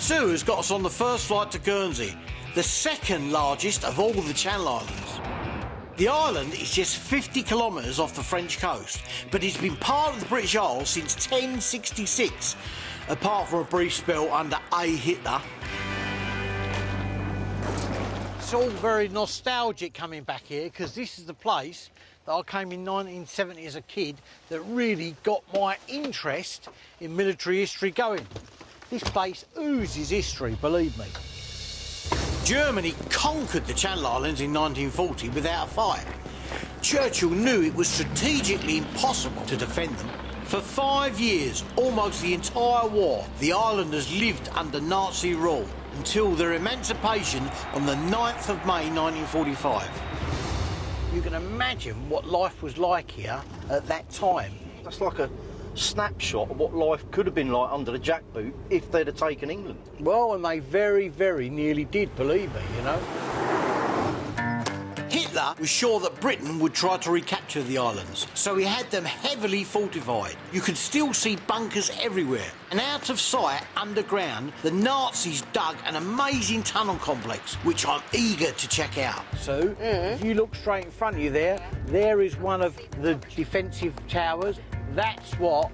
Sue has got us on the first flight to Guernsey, the second largest of all the Channel Islands. The island is just 50 kilometres off the French coast, but it's been part of the British Isles since 1066, apart from a brief spell under A. Hitler. It's all very nostalgic coming back here, because this is the place that I came in 1970 as a kid that really got my interest in military history going. This place oozes history, believe me. Germany conquered the Channel Islands in 1940 without a fight. Churchill knew it was strategically impossible to defend them. For 5 years, almost the entire war, the islanders lived under Nazi rule until their emancipation on the 9th of May 1945. You can imagine what life was like here at that time. That's like a snapshot of what life could have been like under the jackboot if they'd have taken England. Well, and they very, very nearly did, believe me, you know. Hitler was sure that Britain would try to recapture the islands, so he had them heavily fortified. You could still see bunkers everywhere, and out of sight, underground, the Nazis dug an amazing tunnel complex, which I'm eager to check out. So, if you look straight in front of you there is one of the defensive towers. That's what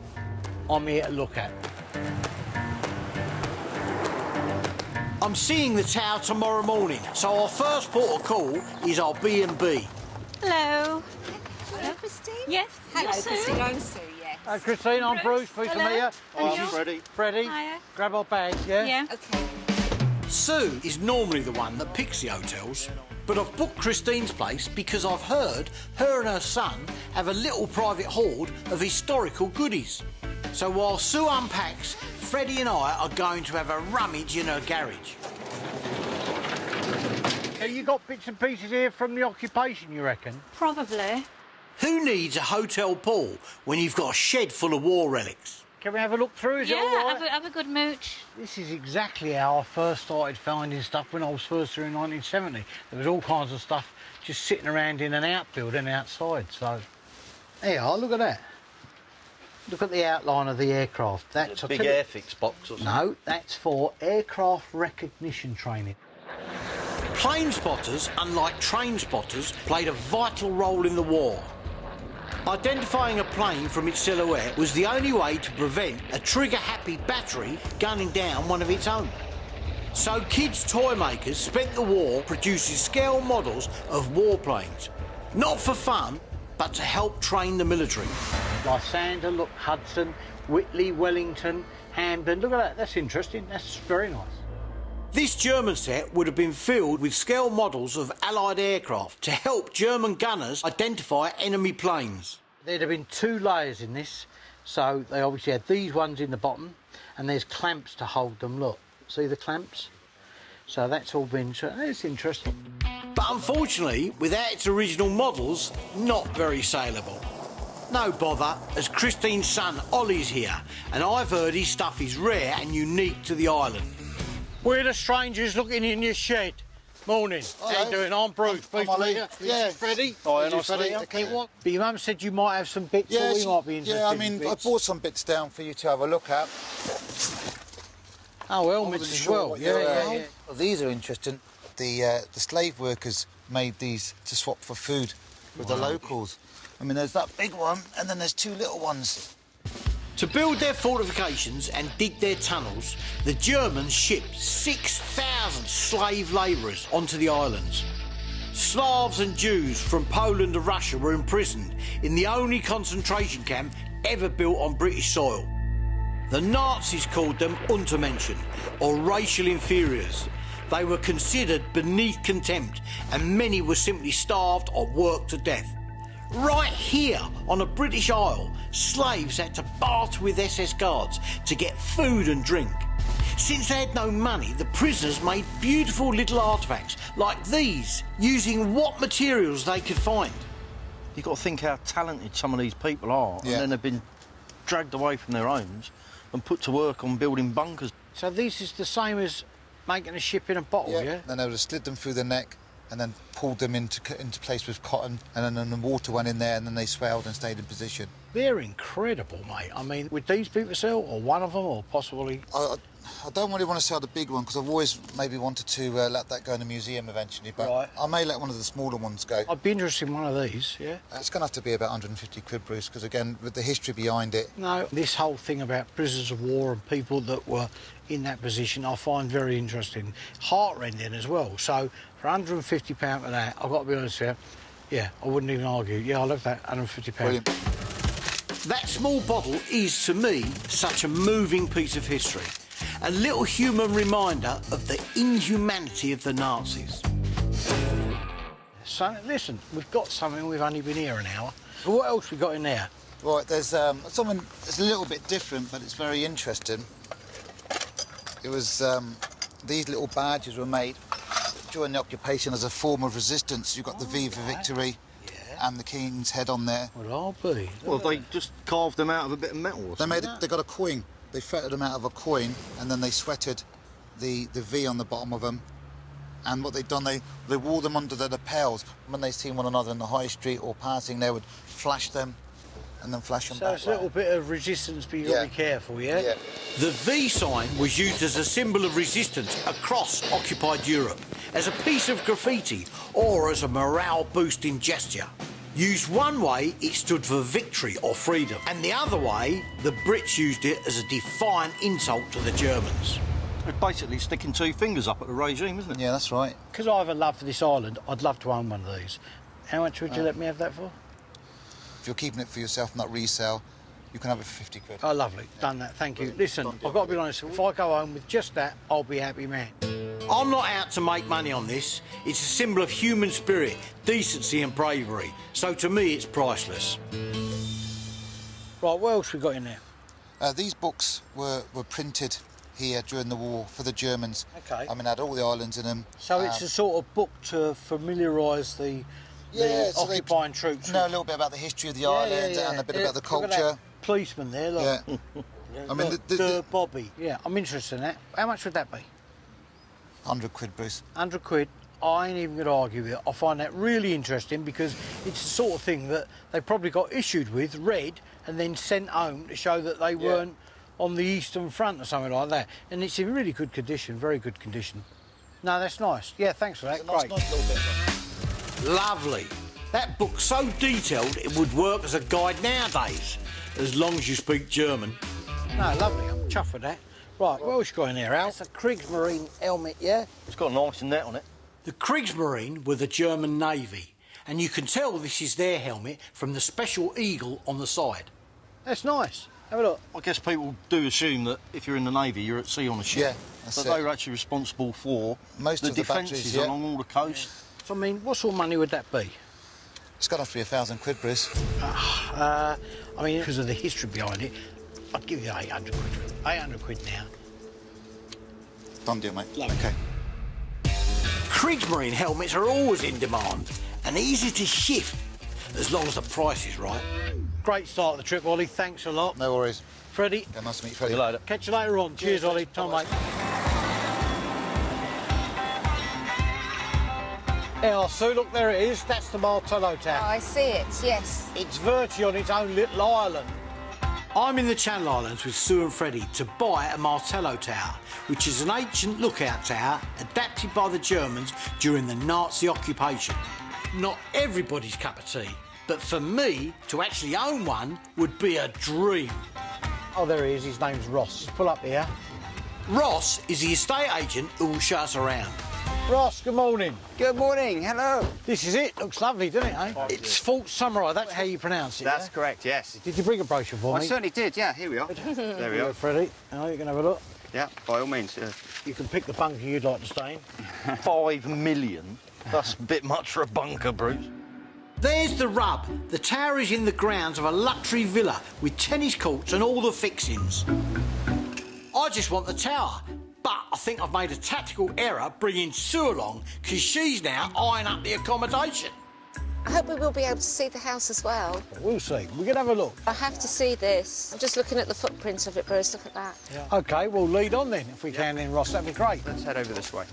I'm here to look at. I'm seeing the tower tomorrow morning, so our first port of call is our B&B. Hello. Hello, Christine. Yes. Hello, Sue. Christine. I'm Sue, yes. Hi, Christine, I'm Bruce. Pleased to meet you. Oh, I'm Freddie. Freddie, Hiya. grab our bags, yeah? Yeah. Okay. Sue is normally the one that picks the hotels, but I've booked Christine's place because I've heard her and her son have a little private hoard of historical goodies. So while Sue unpacks, Freddie and I are going to have a rummage in her garage. Have you got bits and pieces here from the occupation, you reckon? Probably. Who needs a hotel pool when you've got a shed full of war relics? Can we have a look through? Is it all right? Have a good mooch. This is exactly how I first started finding stuff when I was first here in 1970. There was all kinds of stuff just sitting around in an outbuilding outside, so... There you are, look at that. Look at the outline of the aircraft. That's a big airfix box or something. No, that's for aircraft recognition training. Plane spotters, unlike train spotters, played a vital role in the war. Identifying a plane from its silhouette was the only way to prevent a trigger-happy battery gunning down one of its own. So kids' toy makers spent the war producing scale models of warplanes. Not for fun, but to help train the military. Lysander, look, Hudson, Whitley, Wellington, Hampden. Look at that, that's interesting, that's very nice. This German set would have been filled with scale models of Allied aircraft to help German gunners identify enemy planes. There'd have been 2 layers in this, so they obviously had these ones in the bottom, and there's clamps to hold them, look. See the clamps? So that's all been... It's interesting. But unfortunately, without its original models, not very saleable. No bother, as Christine's son Ollie's here, and I've heard his stuff is rare and unique to the island. We're the strangers looking in your shed. Morning. Hello. How you doing? I'm Bruce. Pleased to meet you. Yeah. This is Freddie. Hi, This is Freddie. Okay, what? But your mum said you might have some bits that we might be interested in. Yeah, I mean, I brought some bits down for you to have a look at. Oh, helmets as well. Yeah. Well, these are interesting. The slave workers made these to swap for food with the locals. I mean, there's that big one, and then there's 2 little ones. To build their fortifications and dig their tunnels, the Germans shipped 6,000 slave labourers onto the islands. Slavs and Jews from Poland and Russia were imprisoned in the only concentration camp ever built on British soil. The Nazis called them Untermenschen, or racial inferiors. They were considered beneath contempt, and many were simply starved or worked to death. Right here on a British isle, slaves had to barter with SS guards to get food and drink. Since they had no money, the prisoners made beautiful little artefacts like these, using what materials they could find. You've got to think how talented some of these people are, and then they've been dragged away from their homes and put to work on building bunkers. So this is the same as making a ship in a bottle, yeah? Then they would have slid them through the neck and then pulled them into place with cotton, and then the water went in there, and then they swelled and stayed in position. They're incredible, mate. I mean, would these people sell, or one of them, or possibly... I don't really want to sell the big one because I've always maybe wanted to let that go in a museum eventually, but Right. I may let one of the smaller ones go. I'd be interested in one of these, yeah? It's going to have to be about 150 quid, Bruce, because again, with the history behind it... No, this whole thing about prisoners of war and people that were in that position I find very interesting. Heart-rending as well. So, for £150 for that, I've got to be honest with you, yeah, I wouldn't even argue. Yeah, I love that, £150. Brilliant. That small bottle is, to me, such a moving piece of history. A little human reminder of the inhumanity of the Nazis. So, listen, we've got something, we've only been here an hour. So what else we got in there? Right, there's something that's a little bit different, but it's very interesting. It was, these little badges were made during the occupation as a form of resistance. You've got the V for victory and the King's head on there. Well, I'll be. Well, they just carved them out of a bit of metal or something. They got a coin. They fretted them out of a coin, and then they sweated the V on the bottom of them. And what they'd done, they wore them under their lapels. When they seen one another in the high street or passing, they would flash them and then flash them So back. it's a little bit of resistance, but you've got to be careful, yeah? Yeah. The V sign was used as a symbol of resistance across occupied Europe, as a piece of graffiti or as a morale-boosting gesture. Used one way, it stood for victory or freedom, and the other way, the Brits used it as a defiant insult to the Germans. It's basically sticking two fingers up at the regime, isn't it? Yeah, that's right. Because I have a love for this island, I'd love to own one of these. How much would you let me have that for? If you're keeping it for yourself, not resale, you can have it for 50 quid. Oh, lovely. Done that, thank you. Listen, I've got to be honest, if I go home with just that, I'll be a happy man. I'm not out to make money on this. It's a symbol of human spirit, decency and bravery. So to me, it's priceless. Right, what else we got in there? These books were printed here during the war for the Germans. OK. I mean, had all the islands in them. So it's a sort of book to familiarise the so occupying troops. Know a little bit about the history of the island and a bit about the Look at that culture. policeman there, look. Yeah. I mean, the Bobby. Yeah, I'm interested in that. How much would that be? 100 quid, Bruce. 100 quid. I ain't even going to argue with it. I find that really interesting because it's the sort of thing that they probably got issued with, read, and then sent home to show that they weren't on the Eastern Front or something like that. And it's in really good condition, very good condition. No, that's nice. Yeah, thanks for that. Great. Nice little bit. Lovely. That book's so detailed it would work as a guide nowadays, as long as you speak German. No, lovely. I'm chuffed with that. Right, what else you got in there, Al? It's a Kriegsmarine helmet, yeah? It's got a nice net on it. The Kriegsmarine were the German Navy, and you can tell this is their helmet from the special eagle on the side. That's nice. Have a look. I guess people do assume that if you're in the Navy, you're at sea on a ship. Yeah, that's but it. they were actually responsible for Most the of the defences batteries, yeah. along all the coast. So, I mean, what sort of money would that be? It's got to have to be 1,000 quid, Bruce. I mean, because of the history behind it, I'd give you 800 quid. 800 quid now. Done deal, mate. Lovely. OK. Kriegsmarine helmets are always in demand and easy to shift, as long as the price is right. Great start of the trip, Ollie. Thanks a lot. No worries. Freddie. Yeah, nice to meet you, Freddie. See you later. Catch you later on. Cheers, Ollie. Tom, mate. Yeah, Sue, look, there it is. That's the Martello Oh, Tower. I see it, yes. It's virtually on its own little island. I'm in the Channel Islands with Sue and Freddie to buy a Martello Tower, which is an ancient lookout tower adapted by the Germans during the Nazi occupation. Not everybody's cup of tea, but for me, to actually own one would be a dream. Oh, there he is. His name's Ross. Pull up here. Ross is the estate agent who will show us around. Ross, good morning. Good morning, hello. This is it. Looks lovely, doesn't it, eh? It's Fort Samurai. That's how you pronounce it, That's yeah? correct, yes. Did you bring a brochure for I me? certainly did, yeah, here we are. There we Here, are. Freddie. Oh, you can have a look. Yeah, by all means. You can pick the bunker you'd like to stay in. 5 million? That's a bit much for a bunker, Bruce. There's the rub. The tower is in the grounds of a luxury villa with tennis courts and all the fixings. I just want the tower, but I think I've made a tactical error bringing Sue along because she's now eyeing up the accommodation. I hope we will be able to see the house as well. We'll see. We can have a look. I have to see this. I'm just looking at the footprints of it, Bruce. Look at that. OK, we'll lead on then, if we can then, Ross. That'd be great. Let's head over this way.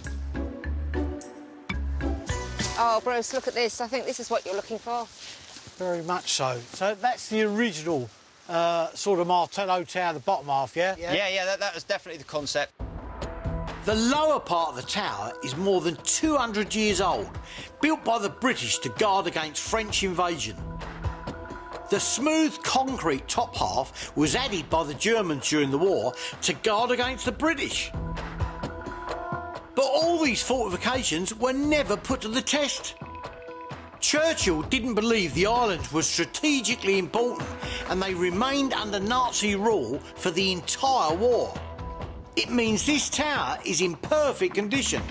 Oh, Bruce, look at this. I think this is what you're looking for. Very much so. So that's the original sort of Martello tower, the bottom half, yeah? Yeah, that was definitely the concept. The lower part of the tower is more than 200 years old, built by the British to guard against French invasion. The smooth concrete top half was added by the Germans during the war to guard against the British. But all these fortifications were never put to the test. Churchill didn't believe the islands were strategically important and they remained under Nazi rule for the entire war. It means this tower is in perfect condition.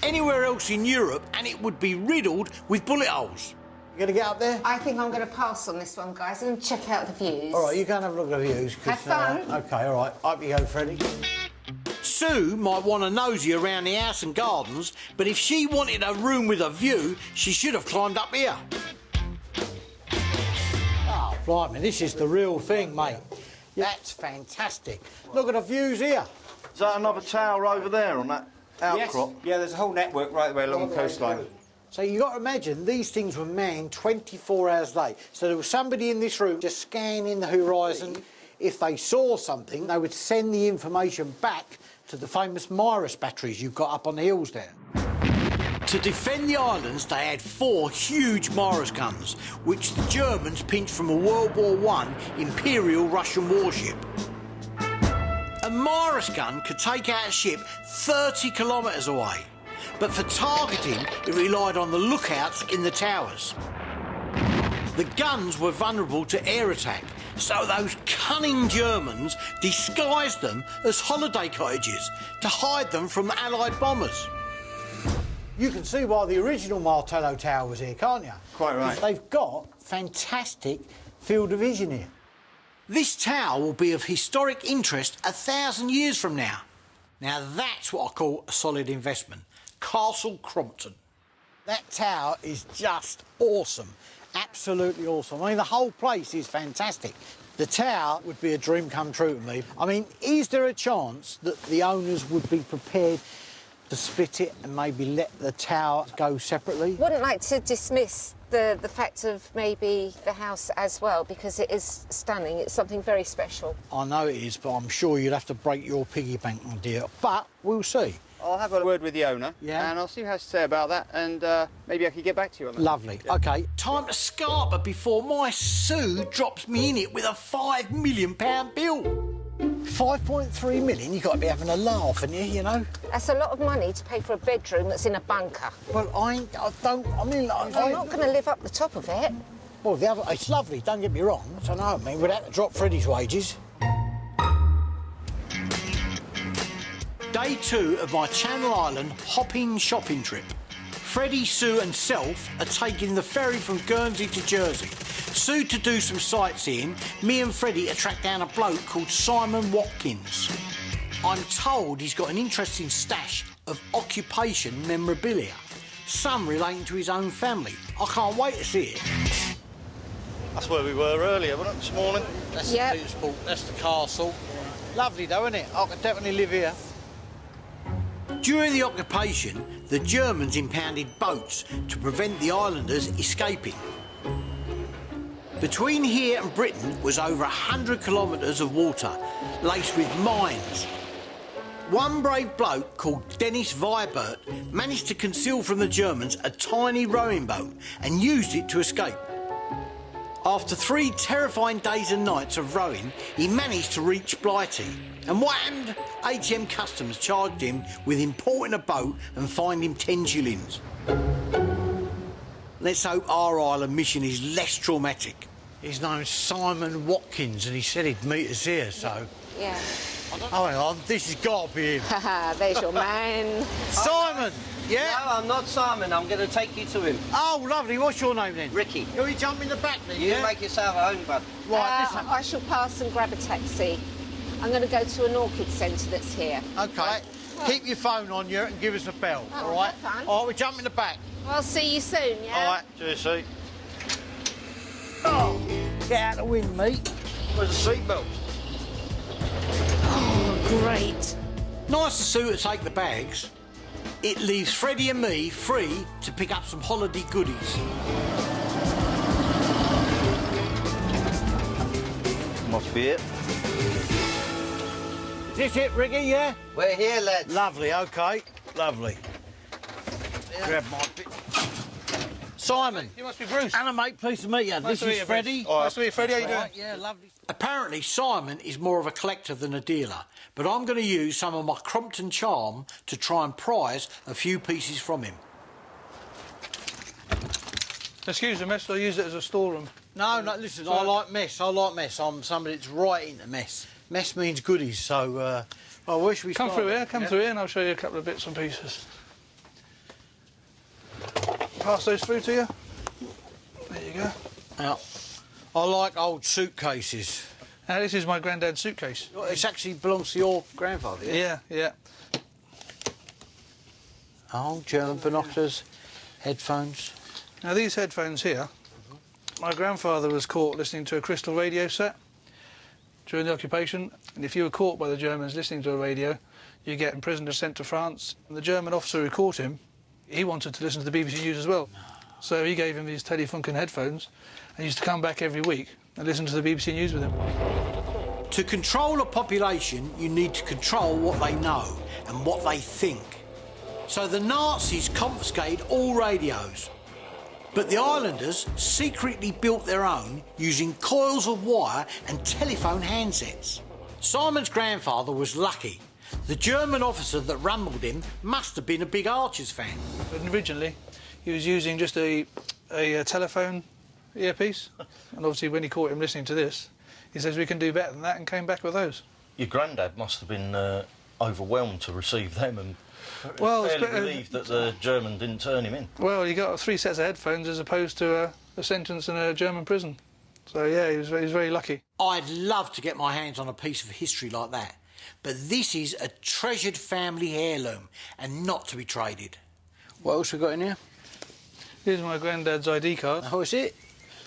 Anywhere else in Europe and it would be riddled with bullet holes. You going to get up there? I think I'm going to pass on this one, guys, and check out the views. All right, you go and have a look at the views. Have fun. OK, all right. Up you go, Freddie. Sue might want a nosy around the house and gardens, but if she wanted a room with a view, she should have climbed up here. Oh, blimey, this is the real thing, mate. That's fantastic. Look at the views here. Is that another tower over there on that outcrop? Yes. Yeah, there's a whole network right the way along the coastline. So you've got to imagine these things were manned 24 hours a day. So there was somebody in this room just scanning the horizon. If they saw something, they would send the information back to the famous Mirus batteries you've got up on the hills there. To defend the islands, they had 4 huge Mirus guns, which the Germans pinched from a World War I Imperial Russian warship. A Mirus gun could take out a ship 30 kilometres away, but for targeting, it relied on the lookouts in the towers. The guns were vulnerable to air attack, so those cunning Germans disguised them as holiday cottages to hide them from Allied bombers. You can see why the original Martello Tower was here, can't you? Quite right. They've got fantastic field of vision here. This tower will be of historic interest 1,000 years from now. Now that's what I call a solid investment. Castle Crompton. That tower is just awesome. Absolutely awesome. I mean, the whole place is fantastic. The tower would be a dream come true to me. I mean, is there a chance that the owners would be prepared to split it and maybe let the tower go separately? Wouldn't like to dismiss the fact of maybe the house as well, because it is stunning. It's something very special. I know it is, but I'm sure you'd have to break your piggy bank, my dear. But we'll see. I'll have a word with the owner, Yeah. and I'll see what he has to say about that, and maybe I could get back to you on that. Lovely. OK, time to scarper before my Sue drops me in it with a £5 million bill. 5.3 million? You've got to be having a laugh, haven't you, you know? That's a lot of money to pay for a bedroom that's in a bunker. Well, I'm not going to live up the top of it. Well, it's lovely, don't get me wrong. So, no, I mean, we'd have to drop Freddie's wages. Day 2 of my Channel Island hopping shopping trip. Freddie, Sue and Self are taking the ferry from Guernsey to Jersey. Sue to do some sightseeing, me and Freddie to track down a bloke called Simon Watkins. I'm told he's got an interesting stash of occupation memorabilia, some relating to his own family. I can't wait to see it. That's where we were earlier, wasn't it, this morning? That's Yep. the Petersport, that's the castle. Lovely though, isn't it? I could definitely live here. During the occupation, the Germans impounded boats to prevent the islanders escaping. Between here and Britain was over 100 kilometres of water, laced with mines. One brave bloke called Dennis Vibert managed to conceal from the Germans a tiny rowing boat and used it to escape. After 3 terrifying days and nights of rowing, he managed to reach Blighty. And what happened? ATM Customs charged him with importing a boat and fined him 10 shillings. Let's hope our island mission is less traumatic. His name's Simon Watkins and he said he'd meet us here, so... Yeah. Oh, hang on, this has got to be him. Haha, there's your man. Simon! Yeah? No, I'm not Simon. I'm going to take you to him. Oh, lovely. What's your name then? Ricky. You jump in the back then, You yeah? make yourself at home, bud. Right, listen. I shall pass and grab a taxi. I'm going to go to an orchid centre that's here. OK. Keep your phone on you and give us a bell, Oh, all right? have fun. All right, we jump in the back. I'll see you soon, yeah? All right. Cheers, see. Oh, get out of the wind, mate. Where's the seatbelt? Oh, great. Nice of Sue to take the bags. It leaves Freddie and me free to pick up some holiday goodies. must be it. Is this it, Riggy, yeah? We're here, lads. Lovely, OK. Lovely. Grab my bit. Simon. You must be Bruce. Anna, mate, pleased to meet you. Nice This to meet is you, Freddie. Bruce. Nice to meet you, Freddie. How you doing? Right, yeah, lovely. Apparently, Simon is more of a collector than a dealer, but I'm going to use some of my Crompton charm to try and prize a few pieces from him. Excuse me, mess. I'll use it as a storeroom. No, listen, I like mess. I like mess. I'm somebody that's right into mess. Mess means goodies, so where should we Come start? through here, come through here, and I'll show you a couple of bits and pieces. Pass those through to you. There you go. Now, I like old suitcases. Now, this is my granddad's suitcase. It actually belongs to your grandfather, yeah? Yeah. Oh, German binoculars, headphones. Now, these headphones here, my grandfather was caught listening to a crystal radio set during the occupation, and if you were caught by the Germans listening to a radio, you get imprisoned and sent to France. And the German officer who caught him, he wanted to listen to the BBC News as well. So he gave him these Telefunken headphones and used to come back every week and listen to the BBC News with him. To control a population, you need to control what they know and what they think. So the Nazis confiscated all radios, but the islanders secretly built their own using coils of wire and telephone handsets. Simon's grandfather was lucky. The German officer that rumbled him must have been a big Archers fan. But originally, he was using just a telephone earpiece, and obviously when he caught him listening to this, he says we can do better than that, and came back with those. Your granddad must have been overwhelmed to receive them and Well, fairly relieved that the German didn't turn him in. Well, he got 3 sets of headphones as opposed to a sentence in a German prison. So yeah, he was very lucky. I'd love to get my hands on a piece of history like that, but this is a treasured family heirloom and not to be traded. What else we got in here? Here's my granddad's ID card. Oh, is it?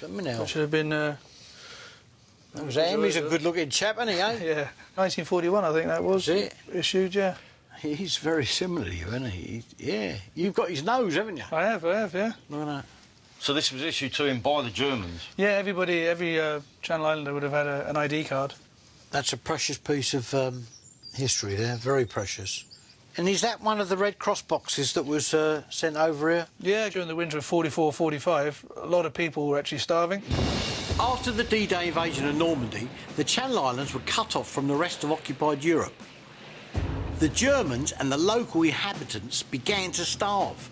Let me know. That should have been... That was him. He's a good-looking chap, isn't he, eh? Yeah, 1941, I think that was. Is it? Issued, yeah. He's very similar to you, isn't he? Yeah. You've got his nose, haven't you? I have, yeah. Look at that. So this was issued to him by the Germans? Yeah, every Channel Islander would have had an ID card. That's a precious piece of history there, very precious. And is that one of the Red Cross boxes that was sent over here? Yeah, during the winter of 44-45, a lot of people were actually starving. After the D-Day invasion of Normandy, the Channel Islands were cut off from the rest of occupied Europe. The Germans and the local inhabitants began to starve.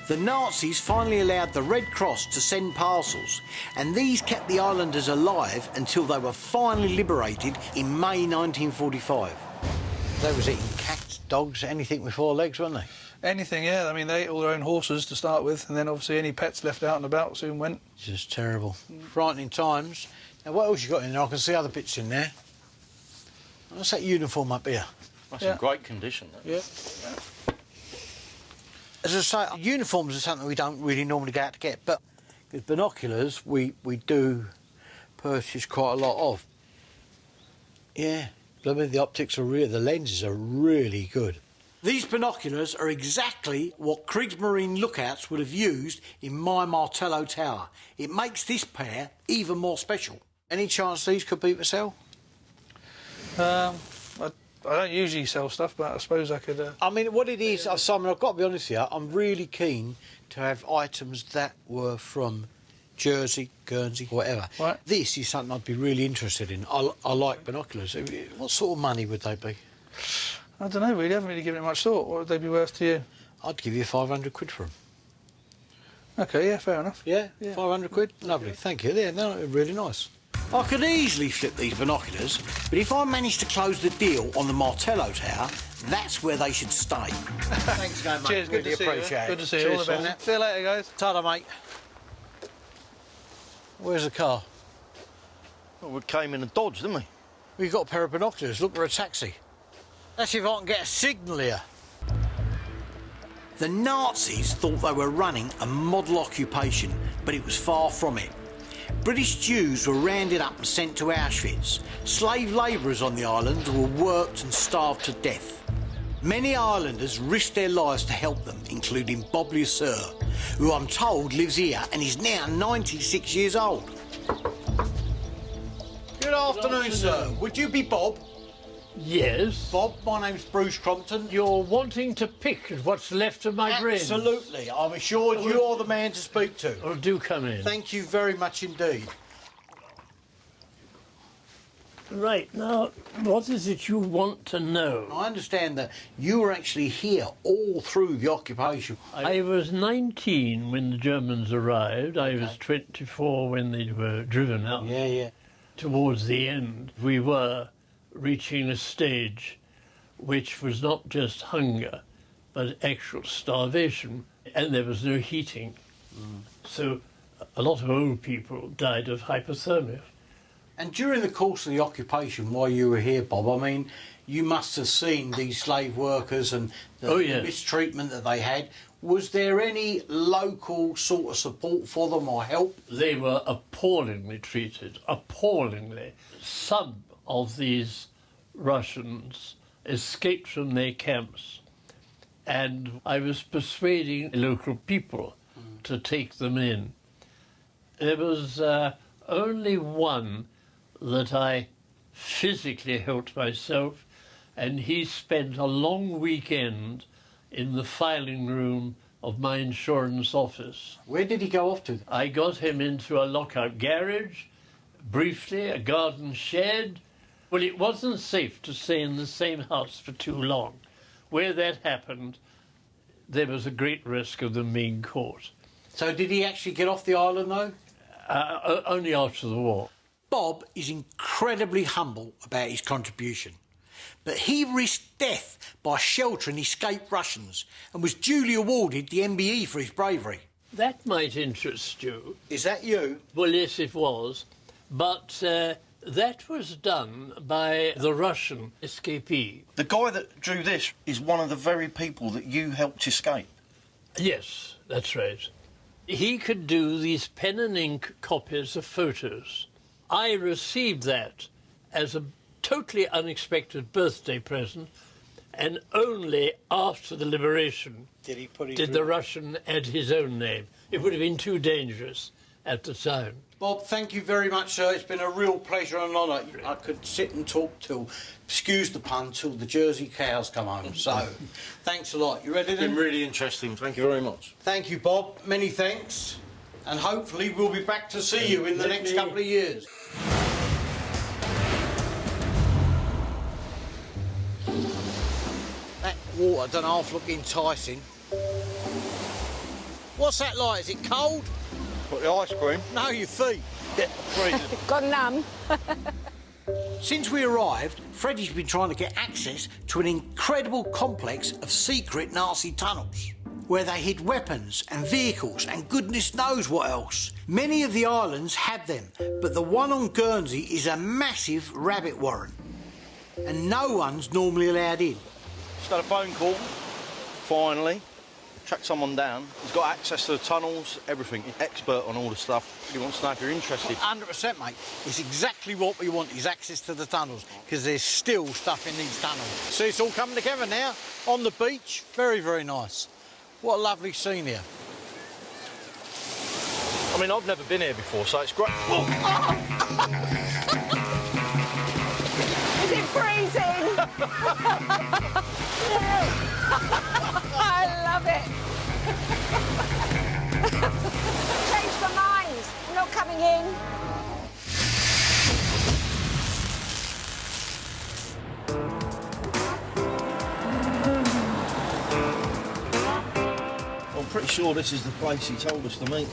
The Nazis finally allowed the Red Cross to send parcels, and these kept the islanders alive until they were finally liberated in May 1945. They was eating cats, dogs, anything with 4 legs, weren't they? Anything, yeah. I mean, they ate all their own horses to start with, and then obviously any pets left out and about soon went. Just terrible. Frightening times. Now, what else you got in there? I can see other bits in there. What's that uniform up here? That's in great condition. That. Yeah. As I say, uniforms are something we don't really normally go out to get, but with binoculars, we do purchase quite a lot of. Yeah, I mean, the optics are real, the lenses are really good. These binoculars are exactly what Kriegsmarine lookouts would have used in my Martello tower. It makes this pair even more special. Any chance these could be for sale? I don't usually sell stuff, but I suppose I could... I mean, what it is, Simon, I've got to be honest with you, I'm really keen to have items that were from Jersey, Guernsey, whatever. Right. This is something I'd be really interested in. I like binoculars. What sort of money would they be? I don't know, really. I haven't really given it much thought. What would they be worth to you? I'd give you 500 quid for them. OK, yeah, fair enough. Yeah? 500 quid? Lovely, thank you. They're really nice. I could easily flip these binoculars, but if I manage to close the deal on the Martello tower, that's where they should stay. Thanks again, mate. Cheers, good really to see you. appreciate it. Good to see you. All the best. See you later, guys. Ta-da, mate. Where's the car? Well, we came in a Dodge, didn't we? We've got a pair of binoculars. Look for a taxi. Let's see if I can get a signal here. The Nazis thought they were running a model occupation, but it was far from it. British Jews were rounded up and sent to Auschwitz. Slave labourers on the island were worked and starved to death. Many islanders risked their lives to help them, including Bob Lucere, who I'm told lives here and is now 96 years old. Good afternoon, sir. Would you be Bob? Yes. Bob, my name's Bruce Crompton. You're wanting to pick at what's left of my brain. Absolutely. I'm assured you're the man to speak to. Oh, do come in. Thank you very much indeed. Right, now, what is it you want to know? I understand that you were actually here all through the occupation. I was 19 when the Germans arrived. I was 24 when they were driven out. Yeah. Towards the end, we were reaching a stage which was not just hunger, but actual starvation, and there was no heating. So a lot of old people died of hypothermia. And during the course of the occupation, while you were here, Bob, I mean, you must have seen these slave workers and the mistreatment that they had. Was there any local sort of support for them or help? They were appallingly treated, appallingly. Some of these Russians escaped from their camps, and I was persuading local people to take them in. There was only one that I physically helped myself, and he spent a long weekend in the filing room of my insurance office. Where did he go off to? I got him into a lockout garage, briefly, a garden shed. Well, it wasn't safe to stay in the same house for too long. Where that happened, there was a great risk of them being caught. So did he actually get off the island, though? Only after the war. Bob is incredibly humble about his contribution, but he risked death by sheltering escaped Russians and was duly awarded the MBE for his bravery. That might interest you. Is that you? Well, yes, it was. But that was done by the Russian escapee. The guy that drew this is one of the very people that you helped escape. Yes, that's right. He could do these pen and ink copies of photos. I received that as a totally unexpected birthday present, and only after the liberation did the Russian add his own name. It would have been too dangerous at the time. Bob, thank you very much, sir. It's been a real pleasure and honour. I could sit and talk till, excuse the pun, till the Jersey cows come home. So, thanks a lot. You ready then? It's been really interesting. Thank you very much. Thank you, Bob. Many thanks. And hopefully we'll be back to see you in the next couple of years. That water don't half look enticing. What's that like? Is it cold? Got the ice cream? No, your feet. Yeah, freezing. Gone numb. Since we arrived, Freddie's been trying to get access to an incredible complex of secret Nazi tunnels, where they hid weapons and vehicles and goodness knows what else. Many of the islands had them, but the one on Guernsey is a massive rabbit warren, and no one's normally allowed in. Just had a phone call, finally. Tracked someone down. He's got access to the tunnels, everything. He's expert on all the stuff. He wants to know if you're interested. 100%, mate. It's exactly what we want, is access to the tunnels, because there's still stuff in these tunnels. See, it's all coming together now, on the beach. Very, very nice. What a lovely scene here. I mean, I've never been here before, so it's great. Is it freezing? I love it. Changed my mind. I'm not coming in. I'm pretty sure this is the place he told us to meet.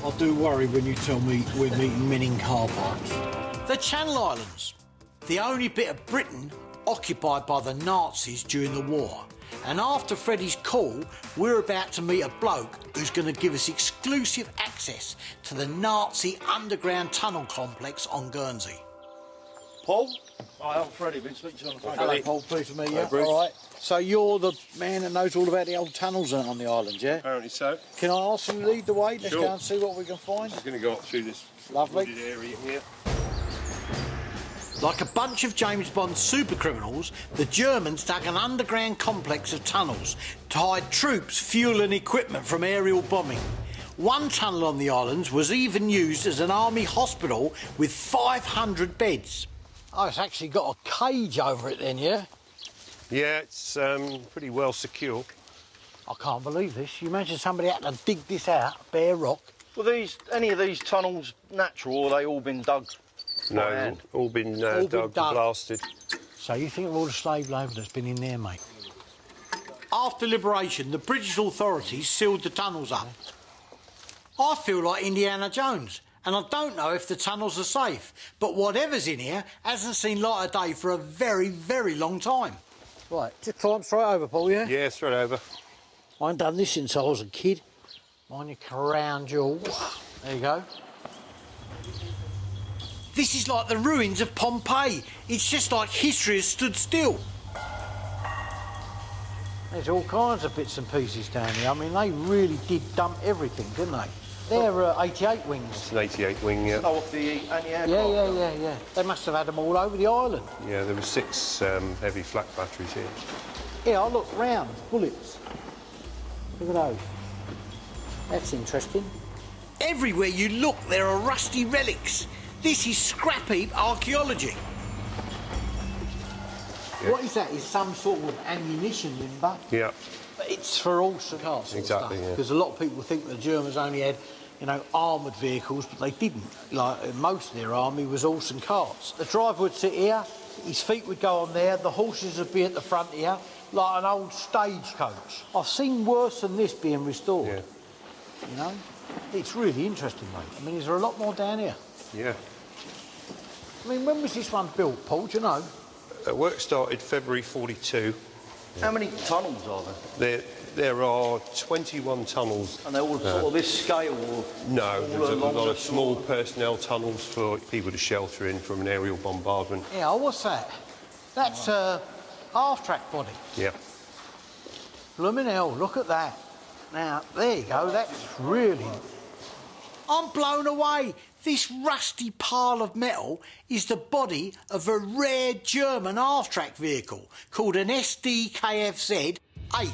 I do worry when you tell me we're meeting men in car parks. The Channel Islands, the only bit of Britain occupied by the Nazis during the war. And after Freddie's call, we're about to meet a bloke who's going to give us exclusive access to the Nazi underground tunnel complex on Guernsey. Paul? Hi, I'm Freddie. Been speaking to you on the phone. Hello, Paul. Pleased to meet you. Bruce. All right. So you're the man that knows all about the old tunnels on the island, yeah? Apparently so. Can I ask you to lead the way? Let's Sure. go and see what we can find. I'm going to go up through this Lovely. wooded area here. Like a bunch of James Bond super criminals, the Germans dug an underground complex of tunnels to hide troops, fuel and equipment from aerial bombing. One tunnel on the islands was even used as an army hospital with 500 beds. Oh, it's actually got a cage over it then, yeah? Yeah, it's pretty well secure. I can't believe this. You imagine somebody had to dig this out, bare rock. Well, any of these tunnels natural, or they all been dug? No, by hand? all been dug and blasted. So you think of all the slave labour that's been in there, mate? After liberation, the British authorities sealed the tunnels up. I feel like Indiana Jones, and I don't know if the tunnels are safe, but whatever's in here hasn't seen light of day for a very, very long time. Right, just climb straight over, Paul, yeah? Yeah, straight over. I ain't done this since I was a kid. Mind your crown jewels. There you go. This is like the ruins of Pompeii. It's just like history has stood still. There's all kinds of bits and pieces down here. I mean, they really did dump everything, didn't they? They're 88 wings. It's an 88 wing, yeah. Oh, off the anti-aircraft? Yeah. They must have had them all over the island. Yeah, there were 6 heavy flak batteries here. Yeah, I look round. Bullets. Look at those. That's interesting. Everywhere you look, there are rusty relics. This is scrap heap archaeology. Yeah. What is that? Is some sort of ammunition limber? Yeah. But it's for all sorts of Exactly, stuff. yeah. Because a lot of people think the Germans only had, you know, armoured vehicles, but they didn't. Like, most of their army was horse and carts. The driver would sit here, his feet would go on there, the horses would be at the front here, like an old stagecoach. I've seen worse than this being restored. Yeah. You know? It's really interesting, mate. I mean, is there a lot more down here? Yeah. I mean, when was this one built, Paul? Do you know? Work started February 42. How many tunnels are there? There are 21 tunnels. And they're all sort of this scale? Or no, there's a lot of small personnel tunnels for people to shelter in from an aerial bombardment. Yeah, what's that? That's a half-track body. Yeah. Blooming hell, look at that. Now, there you go, that's really... I'm blown away. This rusty pile of metal is the body of a rare German half-track vehicle called an SD-KFZ 8.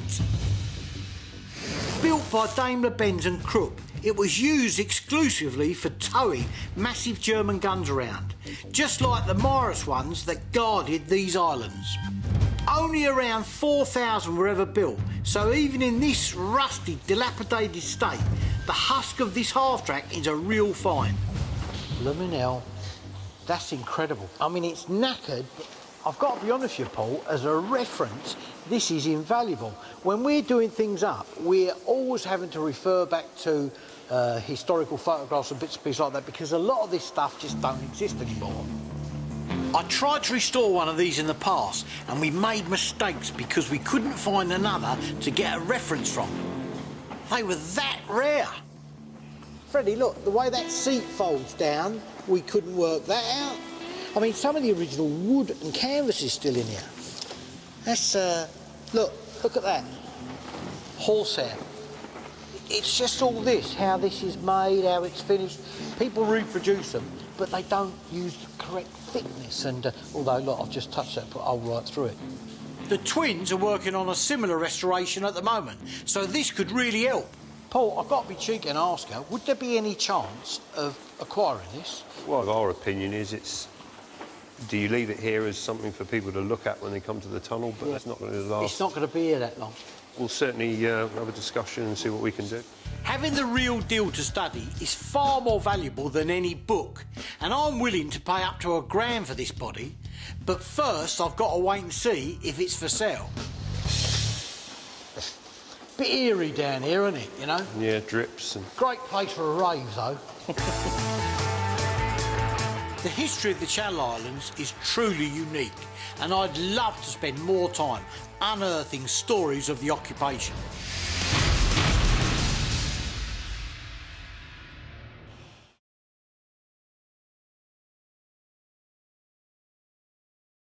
Built by Daimler-Benz and Krupp, it was used exclusively for towing massive German guns around, just like the Morris ones that guarded these islands. Only around 4,000 were ever built, so even in this rusty, dilapidated state, the husk of this half-track is a real find. Blooming hell, that's incredible. I mean, it's knackered, but I've got to be honest with you, Paul, as a reference, this is invaluable. When we're doing things up, we're always having to refer back to historical photographs and bits and pieces like that, because a lot of this stuff just don't exist anymore. I tried to restore one of these in the past, and we made mistakes because we couldn't find another to get a reference from. They were that rare. Freddie, look, the way that seat folds down, we couldn't work that out. I mean, some of the original wood and canvas is still in here. That's, look at that. Horsehair. It's just all this, how this is made, how it's finished. People reproduce them, but they don't use the correct thickness, and although, look, I've just touched that, put a hole right through it. The twins are working on a similar restoration at the moment, so this could really help. Paul, I've got to be cheeky and ask her, would there be any chance of acquiring this? Well, our opinion is do you leave it here as something for people to look at when they come to the tunnel, but it's not going to last. It's not going to be here that long. We'll certainly have a discussion and see what we can do. Having the real deal to study is far more valuable than any book, and I'm willing to pay up to £1,000 for this body, but first I've got to wait and see if it's for sale. Bit eerie down here, isn't it, you know? Yeah, drips. And Great place for a rave, though. The history of the Channel Islands is truly unique, and I'd love to spend more time unearthing stories of the occupation.